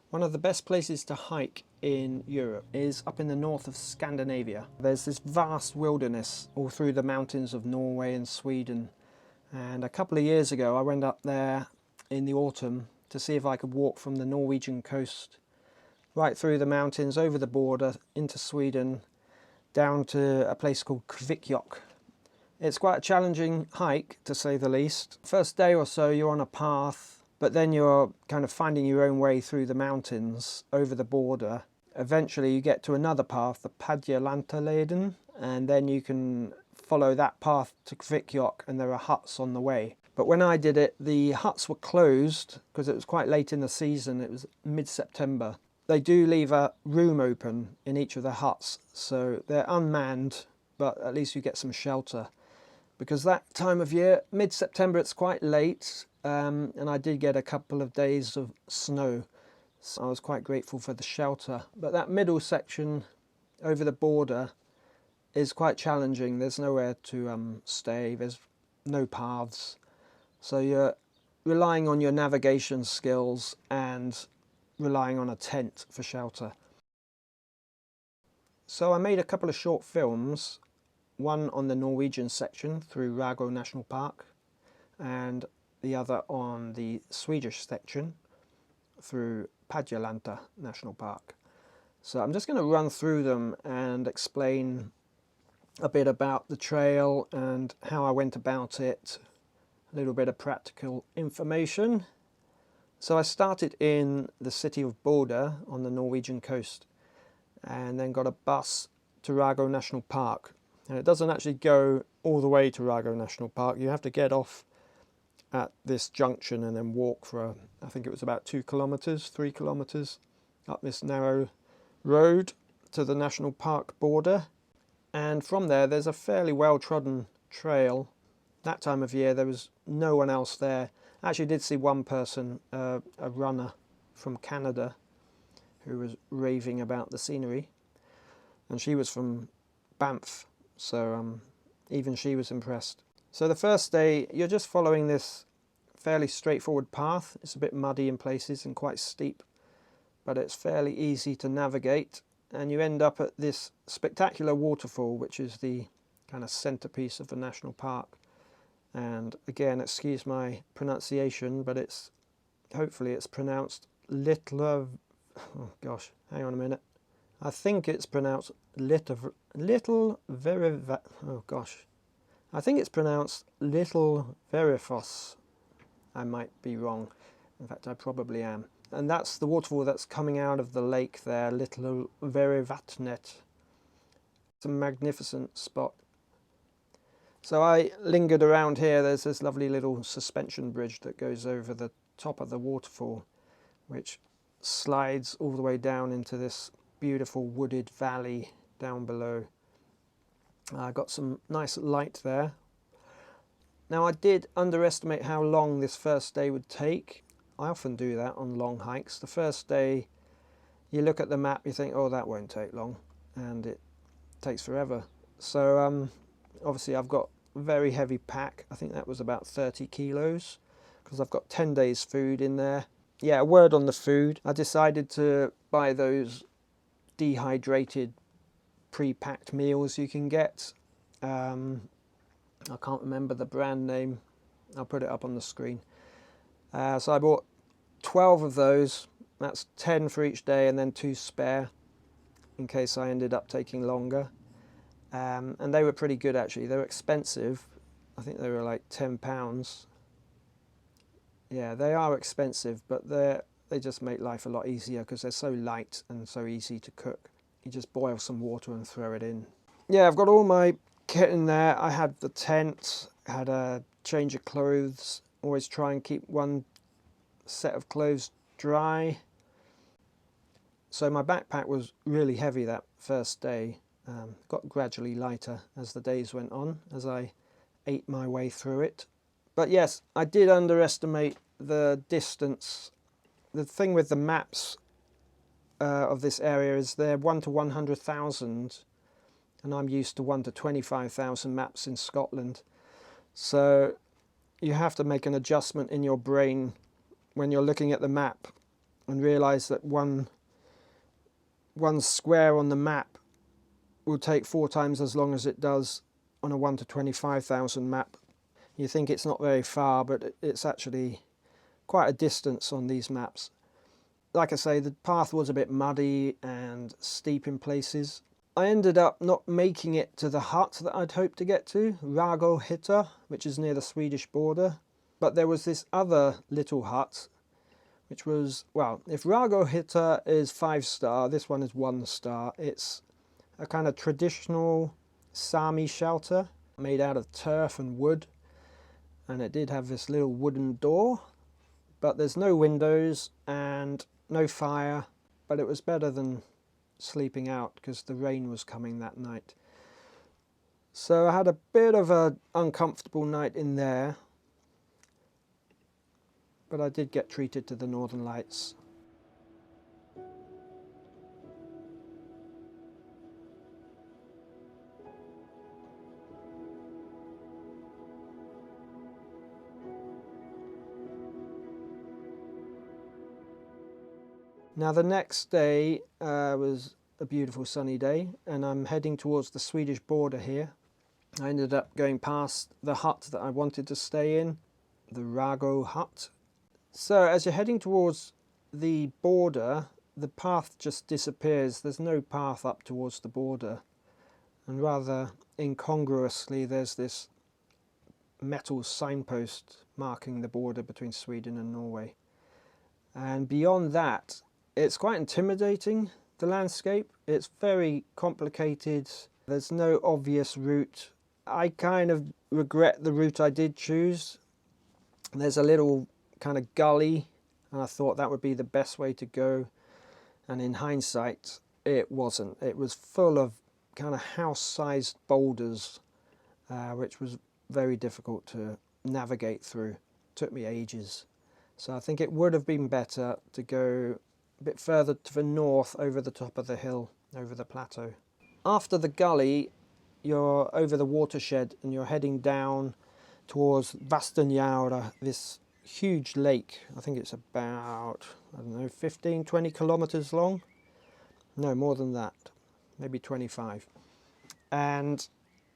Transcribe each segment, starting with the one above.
One of the best places to hike in Europe is up in the north of Scandinavia. There's this vast wilderness all through the mountains of Norway and Sweden. And a couple of years ago I went up there in the autumn to see if I could walk from the Norwegian coast right through the mountains, over the border into Sweden, down to a place called Kvikkjokk. It's quite a challenging hike, to say the least. First day or so you're on a path, but then you're kind of finding your own way through the mountains over the border. Eventually you get to another path, the Padjelantaleden, and then you can follow that path to Kvikkjokk, and there are huts on the way. But when I did it, the huts were closed because it was quite late in the season. It was mid-September. They do leave a room open in each of the huts, so they're unmanned, but at least you get some shelter. Because that time of year, mid-September, it's quite late, and I did get a couple of days of snow, so I was quite grateful for the shelter. But that middle section over the border is quite challenging. There's nowhere to stay, there's no paths, so you're relying on your navigation skills and relying on a tent for shelter. So I made a couple of short films, one on the Norwegian section through Rago National Park, and the other on the Swedish section through Padjelanta National Park. So I'm just going to run through them and explain a bit about the trail and how I went about it, a little bit of practical information. So I started in the city of Bodø on the Norwegian coast, and then got a bus to Rago National Park. And it doesn't actually go all the way to Rago National Park. You have to get off at this junction and then walk for, I think it was about 2 kilometers, 3 kilometers up this narrow road to the national park border. And from there, there's a fairly well-trodden trail. That time of year, there was no one else there. I actually did see one person, a runner from Canada, who was raving about the scenery. And she was from Banff. So even she was impressed. So the first day, you're just following this fairly straightforward path. It's a bit muddy in places and quite steep, but it's fairly easy to navigate. And you end up at this spectacular waterfall, which is the kind of centerpiece of the national park. And again, excuse my pronunciation, but hopefully it's pronounced Little, oh gosh, hang on a minute. I think it's pronounced Little Verivat. Oh gosh, I think it's pronounced Little Verifos. I might be wrong. In fact, I probably am. And that's the waterfall that's coming out of the lake there, Little Verivatnet. It's a magnificent spot. So I lingered around here. There's this lovely little suspension bridge that goes over the top of the waterfall, which slides all the way down into this beautiful wooded valley down below. I got some nice light there. Now I did underestimate how long this first day would take. I often do that on long hikes. The first day you look at the map, you think, oh, that won't take long, and it takes forever. So obviously I've got a very heavy pack. I think that was about 30 kilos because I've got 10 days food in there. Yeah, a word on the food. I decided to buy those dehydrated pre-packed meals you can get. I can't remember the brand name. I'll put it up on the screen. So I bought 12 of those. That's 10 for each day and then 2 spare in case I ended up taking longer. And they were pretty good actually. They were expensive. I think they were like £10. Yeah, they are expensive, but they just make life a lot easier because they're so light and so easy to cook. You just boil some water and throw it in. Yeah, I've got all my kit in there. I had the tent, had a change of clothes. Always try and keep one set of clothes dry. So my backpack was really heavy that first day. Got gradually lighter as the days went on, as I ate my way through it. But yes, I did underestimate the distance. The thing with the maps of this area is they're 1 to 100,000, and I'm used to 1 to 25,000 maps in Scotland. So you have to make an adjustment in your brain when you're looking at the map and realised that one square on the map will take 4 times as long as it does on a 1 to 25,000 map. You think it's not very far, but it's actually quite a distance on these maps. Like I say, the path was a bit muddy and steep in places. I ended up not making it to the hut that I'd hoped to get to, Rago Hytta, which is near the Swedish border. But there was this other little hut, which was, well, if Rago Hytta is 5-star, this one is 1-star. It's a kind of traditional Sami shelter made out of turf and wood. And it did have this little wooden door, but there's no windows and no fire. But it was better than sleeping out because the rain was coming that night. So I had a bit of an uncomfortable night in there, but I did get treated to the Northern Lights. Now the next day was a beautiful sunny day, and I'm heading towards the Swedish border here. I ended up going past the hut that I wanted to stay in, the Rago hut. So as you're heading towards the border, the path just disappears. There's no path up towards the border, and rather incongruously there's this metal signpost marking the border between Sweden and Norway. And beyond that, it's quite intimidating, the landscape. It's very complicated. There's no obvious route. I kind of regret the route I did choose. There's a little kind of gully, and I thought that would be the best way to go. And in hindsight, it wasn't. It was full of kind of house-sized boulders, which was very difficult to navigate through. It took me ages. So I think it would have been better to go a bit further to the north over the top of the hill, over the plateau. After the gully, you're over the watershed and you're heading down towards Vastenjaure, this huge lake. I think it's about, I don't know, 15, 20 kilometers long. No, more than that, maybe 25. And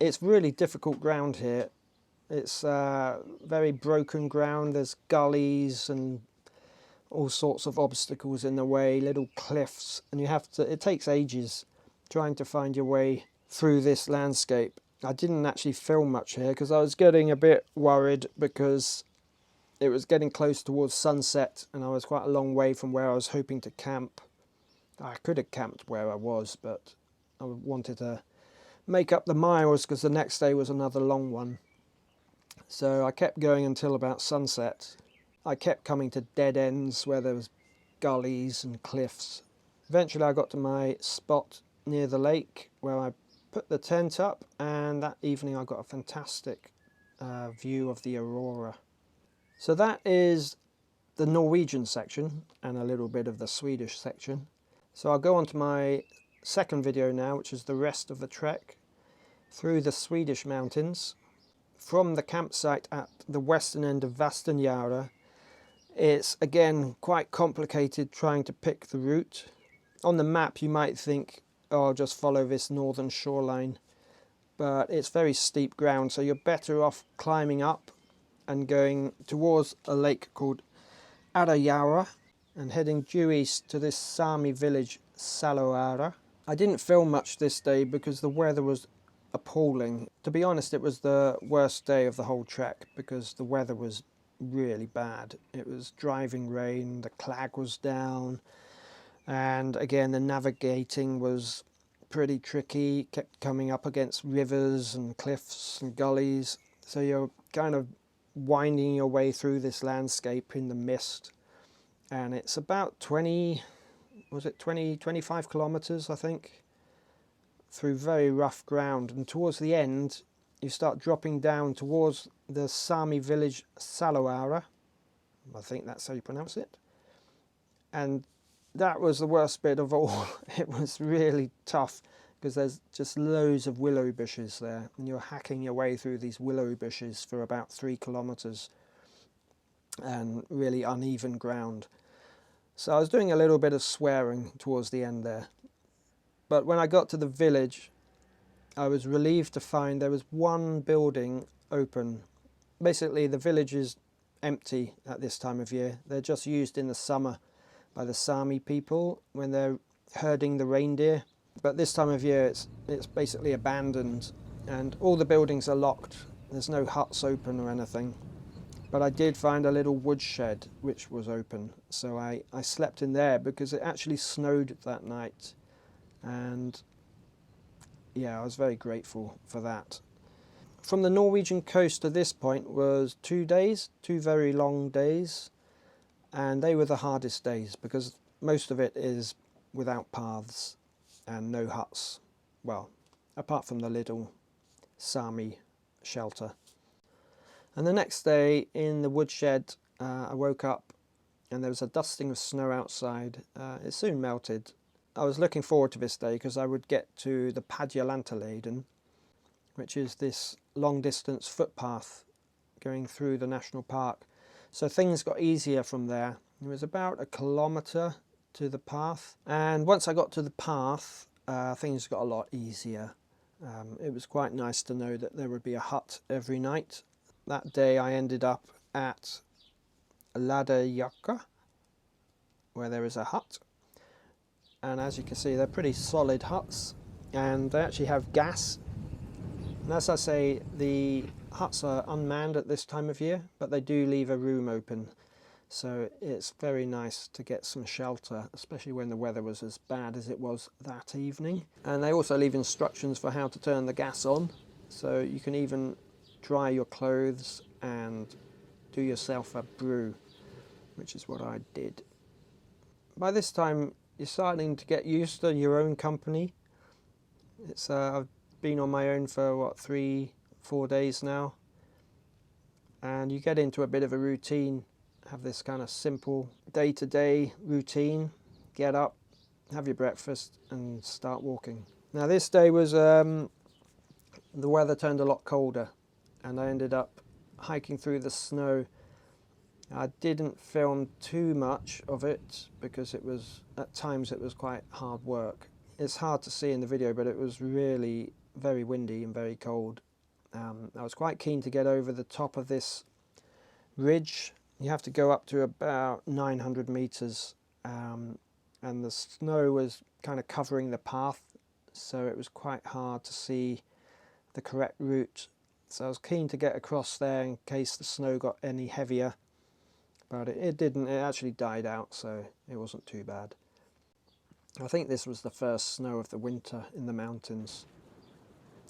it's really difficult ground here. It's very broken ground. There's gullies and all sorts of obstacles in the way, little cliffs, and it takes ages trying to find your way through this landscape. I didn't actually film much here because I was getting a bit worried because it was getting close towards sunset and I was quite a long way from where I was hoping to camp. I could have camped where I was, but I wanted to make up the miles because the next day was another long one. So I kept going until about sunset. I kept coming to dead ends where there was gullies and cliffs. Eventually I got to my spot near the lake where I put the tent up, and that evening I got a fantastic view of the aurora. So that is the Norwegian section and a little bit of the Swedish section. So I'll go on to my second video now, which is the rest of the trek through the Swedish mountains. From the campsite at the western end of Vastenjaure, it's again quite complicated trying to pick the route. On the map you might think, oh, I'll just follow this northern shoreline, but it's very steep ground, so you're better off climbing up and going towards a lake called Padjelanta and heading due east to this Sami village Saloara. I didn't film much this day because the weather was appalling. To be honest, it was the worst day of the whole trek because the weather was really bad. It was driving rain, the clag was down, and again the navigating was pretty tricky, kept coming up against rivers and cliffs and gullies, so you're kind of winding your way through this landscape in the mist. And it's about 25 kilometers I think, through very rough ground, and towards the end you start dropping down towards the Sami village Saloara. I think that's how you pronounce it. And that was the worst bit of all. It was really tough because there's just loads of willow bushes there, and you're hacking your way through these willow bushes for about 3 kilometers and really uneven ground. So I was doing a little bit of swearing towards the end there. But when I got to the village, I was relieved to find there was one building open. Basically, the village is empty at this time of year. They're just used in the summer by the Sami people when they're herding the reindeer. But this time of year, it's basically abandoned, and all the buildings are locked. There's no huts open or anything. But I did find a little woodshed which was open, so I slept in there because it actually snowed that night. And yeah, I was very grateful for that. From the Norwegian coast to this point was 2 days, 2 very long days, and they were the hardest days because most of it is without paths and no huts. Well, apart from the little Sami shelter. And the next day in the woodshed, I woke up and there was a dusting of snow outside. It soon melted. I was looking forward to this day because I would get to the Padjelantaleden, which is this long distance footpath going through the national park. So things got easier from there. It was about 1 kilometre to the path. And once I got to the path, things got a lot easier. It was quite nice to know that there would be a hut every night. That day I ended up at Ladajaka, where there is a hut. And as you can see, they're pretty solid huts, and they actually have gas. And as I say, the huts are unmanned at this time of year, but they do leave a room open. So it's very nice to get some shelter, especially when the weather was as bad as it was that evening. And they also leave instructions for how to turn the gas on. So you can even dry your clothes and do yourself a brew, which is what I did. By this time, you're starting to get used to your own company. I've been on my own for 3-4 days now, and you get into a bit of a routine, have this kind of simple day-to-day routine. Get up, have your breakfast and start walking. Now this day was the weather turned a lot colder, and I ended up hiking through the snow. I didn't film too much of it because at times it was quite hard work. It's hard to see in the video, but it was really very windy and very cold. I was quite keen to get over the top of this ridge. You have to go up to about 900 meters, and the snow was kind of covering the path, so it was quite hard to see the correct route. So I was keen to get across there in case the snow got any heavier, but it didn't. It actually died out, so it wasn't too bad. I think this was the first snow of the winter in the mountains.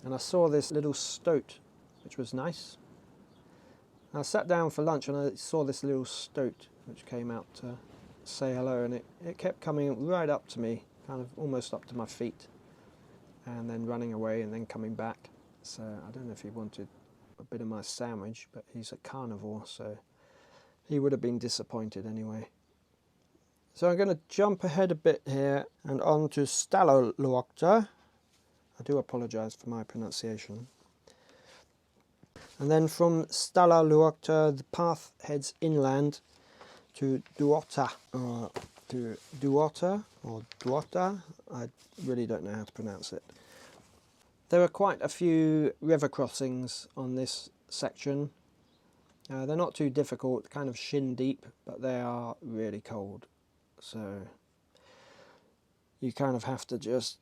And I saw this little stoat, which was nice. I sat down for lunch and I saw this little stoat which came out to say hello, and it kept coming right up to me, kind of almost up to my feet, and then running away and then coming back. So I don't know if he wanted a bit of my sandwich, but he's a carnivore, so he would have been disappointed anyway. So I'm going to jump ahead a bit here and on to Padjelanta. I do apologise for my pronunciation. And then from Padjelanta, the path heads inland to Duota, or Duota. I really don't know how to pronounce it. There are quite a few river crossings on this section. They're not too difficult, kind of shin deep, but they are really cold. So you kind of have to just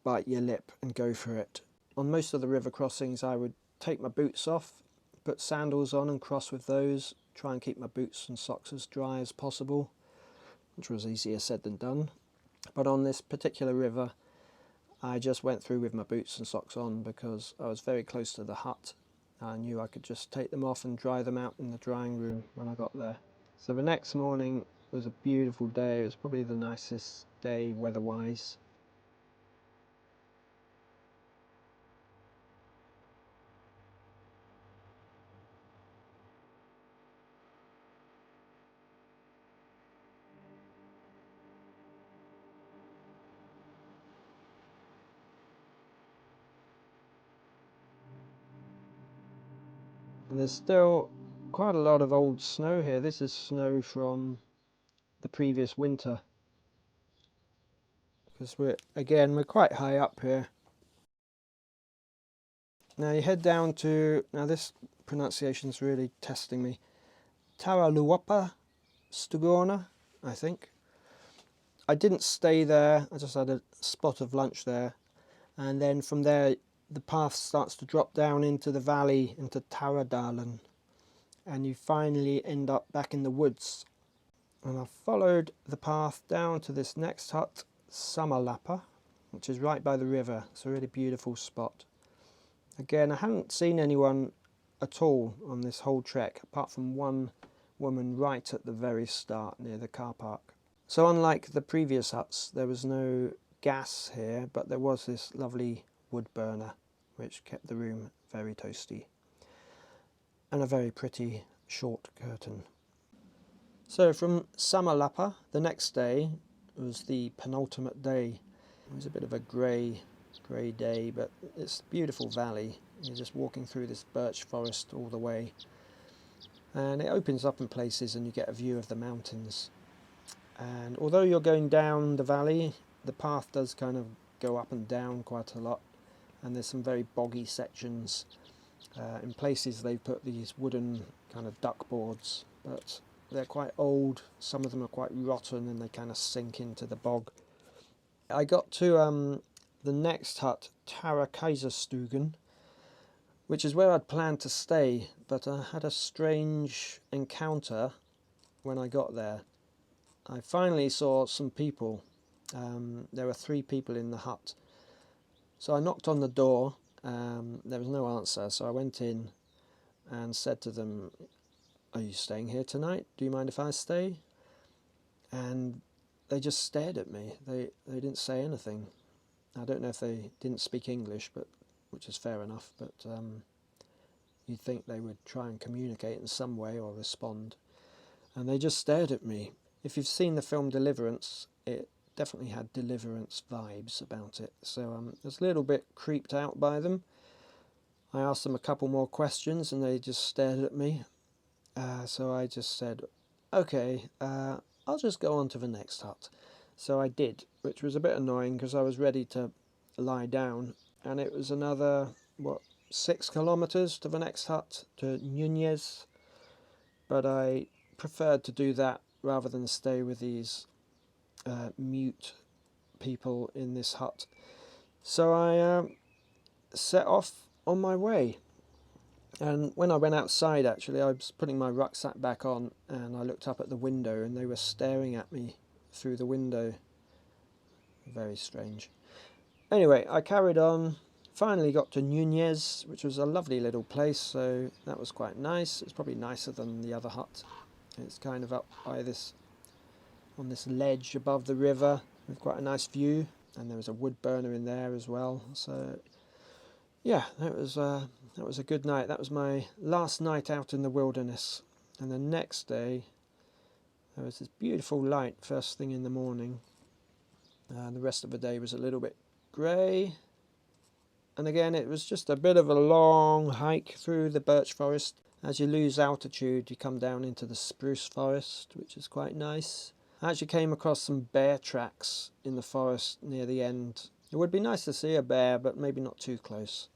bite your lip and go for it. On most of the river crossings I would take my boots off, put sandals on and cross with those, try and keep my boots and socks as dry as possible, which was easier said than done. But on this particular river I just went through with my boots and socks on because I was very close to the hut. I knew I could just take them off and dry them out in the drying room when I got there. So the next morning was a beautiful day. It was probably the nicest day weather-wise. And there's still quite a lot of old snow here. This is snow from the previous winter. Because we're quite high up here. Now you head down to, now this pronunciation's really testing me, Taraluapa Stugona, I think. I didn't stay there, I just had a spot of lunch there, and then from there the path starts to drop down into the valley, into Taradalen, and you finally end up back in the woods. And I followed the path down to this next hut, Samalapa, which is right by the river. It's a really beautiful spot. Again, I hadn't seen anyone at all on this whole trek, apart from one woman right at the very start near the car park. So unlike the previous huts, there was no gas here, but there was this lovely wood burner, which kept the room very toasty. And a very pretty short curtain. So from Samalapa, the next day was the penultimate day. It was a bit of a grey day, but it's a beautiful valley. You're just walking through this birch forest all the way. And it opens up in places and you get a view of the mountains. And although you're going down the valley, the path does kind of go up and down quite a lot. And there's some very boggy sections. In places they've put these wooden kind of duck boards, but they're quite old. Some of them are quite rotten and they kind of sink into the bog. I got to the next hut, Tarakaiserstugan, which is where I'd planned to stay, but I had a strange encounter when I got there. I finally saw some people. There were 3 people in the hut. So I knocked on the door. There was no answer, so I went in and said to them, "Are you staying here tonight? Do you mind if I stay?" And they just stared at me. They didn't say anything. I don't know if they didn't speak English, but which is fair enough, but you'd think they would try and communicate in some way or respond. And they just stared at me. If you've seen the film Deliverance, it definitely had Deliverance vibes about it. So I was a little bit creeped out by them. I asked them a couple more questions and they just stared at me. So I just said, "Okay, I'll just go on to the next hut." So I did, which was a bit annoying because I was ready to lie down. And it was another, 6 kilometres to the next hut, to Nunez. But I preferred to do that rather than stay with these mute people in this hut. So I set off on my way. And when I went outside, actually, I was putting my rucksack back on and I looked up at the window and they were staring at me through the window. Very strange. Anyway, I carried on, finally got to Nunez, which was a lovely little place, so that was quite nice. It's probably nicer than the other hut. It's kind of up by this, on this ledge above the river with quite a nice view, and there was a wood burner in there as well. So yeah, that was a good night. That was my last night out in the wilderness. And the next day there was this beautiful light first thing in the morning. The rest of the day was a little bit grey, and again it was just a bit of a long hike through the birch forest. As you lose altitude you come down into the spruce forest, which is quite nice. I actually came across some bear tracks in the forest near the end. It would be nice to see a bear, but maybe not too close.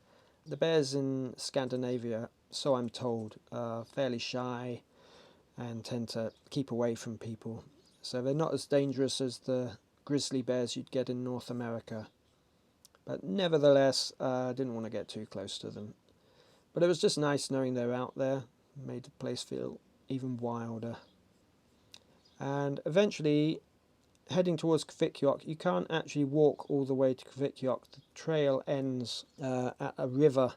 The bears in Scandinavia, so I'm told, are fairly shy and tend to keep away from people, so they're not as dangerous as the grizzly bears you'd get in North America. But nevertheless, I didn't want to get too close to them. But it was just nice knowing they're out there. It made the place feel even wilder. And eventually, heading towards Kvikjok, you can't actually walk all the way to Kvikjok. The trail ends at a river.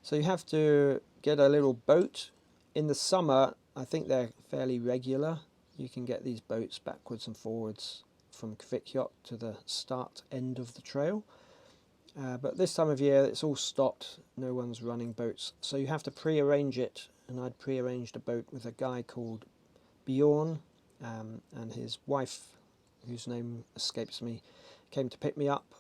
So you have to get a little boat. In the summer, I think they're fairly regular. You can get these boats backwards and forwards from Kvikjok to the start end of the trail. But this time of year it's all stopped, no one's running boats, so you have to pre-arrange it, and I'd pre-arranged a boat with a guy called Bjorn, and his wife, whose name escapes me, came to pick me up,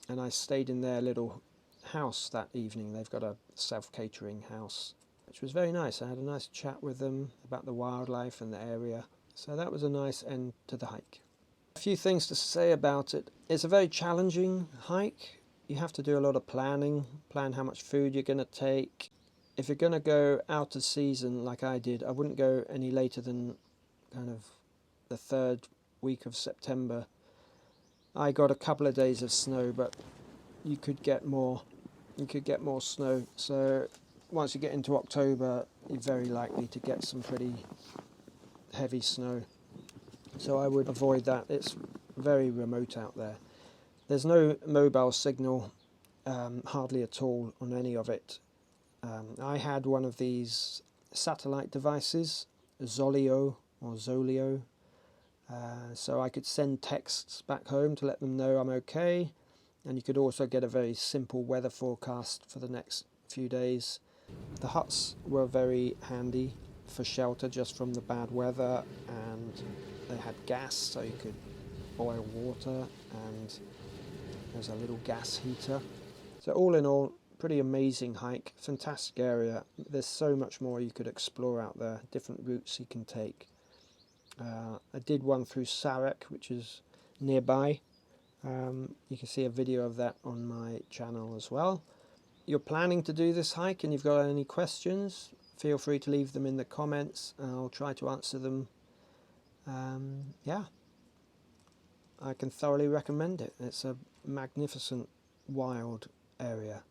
and I stayed in their little house that evening. They've got a self-catering house, which was very nice. I had a nice chat with them about the wildlife and the area. So that was a nice end to the hike. A few things to say about it. It's a very challenging hike. You have to do a lot of planning, plan how much food you're going to take. If you're going to go out of season like I did, I wouldn't go any later than kind of the third week of September. I got a couple of days of snow, but you could get more. You could get more snow. So once you get into October, you're very likely to get some pretty heavy snow. So I would avoid that. It's very remote out there. There's no mobile signal, hardly at all on any of it. I had one of these satellite devices, Zolio or Zolio, so I could send texts back home to let them know I'm okay, and you could also get a very simple weather forecast for the next few days. The huts were very handy for shelter just from the bad weather, and they had gas so you could boil water, and there's a little gas heater. So all in all, pretty amazing hike, fantastic area. There's so much more you could explore out there, different routes you can take. I did one through Sarek, which is nearby. You can see a video of that on my channel as well. You're planning to do this hike and you've got any questions, feel free to leave them in the comments and I'll try to answer them. Yeah, I can thoroughly recommend it. It's a magnificent wild area.